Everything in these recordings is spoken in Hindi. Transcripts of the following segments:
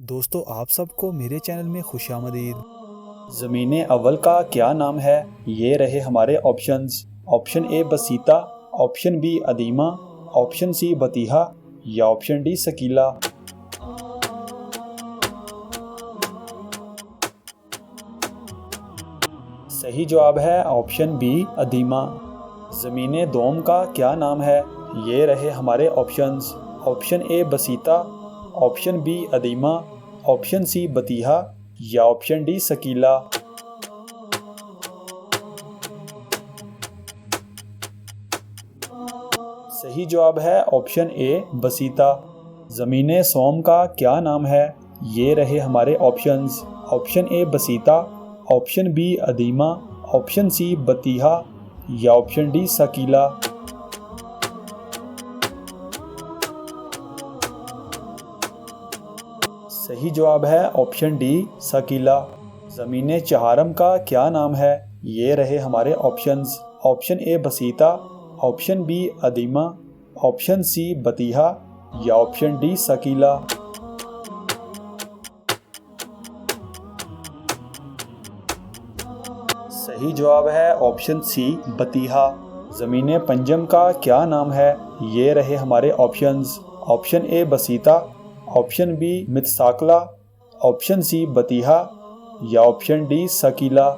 दोस्तों आप सबको मेरे चैनल में खुशामदीद। ज़मीन अव्वल का क्या नाम है? ये रहे हमारे ऑप्शंस। ऑप्शन ए बसीता, ऑप्शन बी अदीमा, ऑप्शन सी बतीहा या ऑप्शन डी सकीला। सही जवाब है ऑप्शन बी अदीमा। ज़मीन दोम का क्या नाम है? ये रहे हमारे ऑप्शंस। ऑप्शन ए बसीता, ऑप्शन बी अदीमा, ऑप्शन सी बतीहा या ऑप्शन डी सकीला। सही जवाब है ऑप्शन ए बसीता। ज़मीन सोम का क्या नाम है? ये रहे हमारे ऑप्शंस। ऑप्शन ए बसीता, ऑप्शन बी अदीमा, ऑप्शन सी बतीहा या ऑप्शन डी सकीला। सही जवाब है ऑप्शन डी सकीला। ज़मीन चहारम का क्या नाम है? ये रहे हमारे ऑप्शंस। ऑप्शन ए बसीता, ऑप्शन बी अदीमा, ऑप्शन सी बतीहा या ऑप्शन डी सकीला। सही जवाब है ऑप्शन सी बतीहा। ज़मीन पंजम का क्या नाम है? ये रहे हमारे ऑप्शंस। ऑप्शन ए बसीता, ऑप्शन बी मितसाकला, ऑप्शन सी बतीहा या ऑप्शन डी सकीला।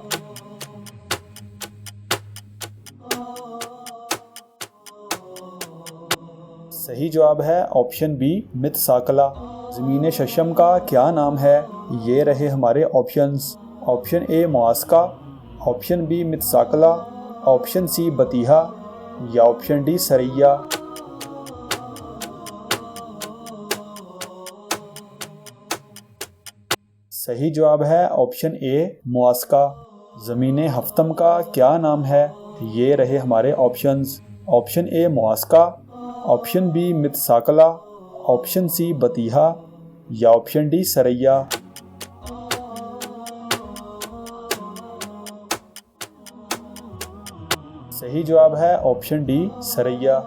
सही जवाब है ऑप्शन बी मितसाकला। ज़मीन शशम का क्या नाम है? ये रहे हमारे ऑप्शंस। ऑप्शन ए मुआस्का, ऑप्शन बी मितसाकला, ऑप्शन सी बतीहा या ऑप्शन डी सरैया। सही जवाब है ऑप्शन ए मुआस्का। ज़मीन हफ्तम का क्या नाम है? ये रहे हमारे ऑप्शंस। ऑप्शन ए मुआस्का, ऑप्शन बी मितसाकला, ऑप्शन सी बतीहा या ऑप्शन डी सरैया। सही जवाब है ऑप्शन डी सरैया।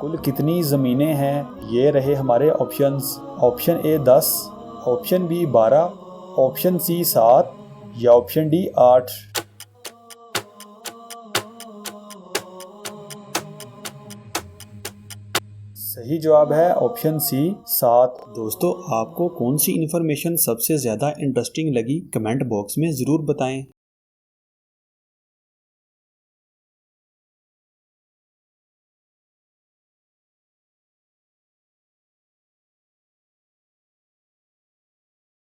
कुल कितनी ज़मीनें हैं? ये रहे हमारे options. Option A 10, option B 12, option C 7 या ऑप्शन डी 8। सही जवाब है ऑप्शन सी 7। दोस्तों आपको कौन सी इन्फॉर्मेशन सबसे ज़्यादा इंटरेस्टिंग लगी कमेंट बॉक्स में ज़रूर बताएं।